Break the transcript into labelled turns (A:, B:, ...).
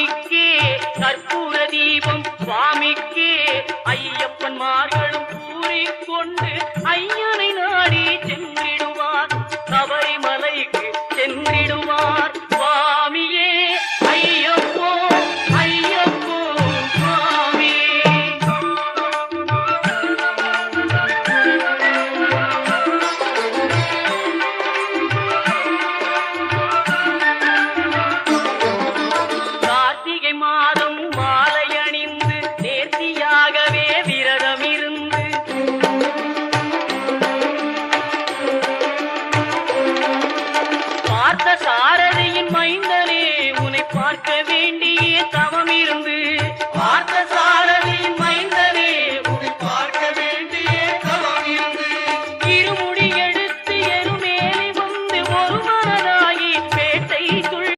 A: சாமிக்கே கற்பூர தீபம் சுவாமிக்கே ஐயப்பன்மார்களும் கூறிக்கொண்டு ஐயனை நாடி சென்றிடுவார் சபரிமலைக்கு சென்றிடுவார் சுவாமியே ஐயப்போ ஐயப்போ சுவாமியே. கார்த்திகை மாதம் மாலை அணிந்து நேர்த்தியாகவே விரதம் இருந்து பார்த்த சாரதியின் மைந்தனே உன்னை பார்க்க வேண்டி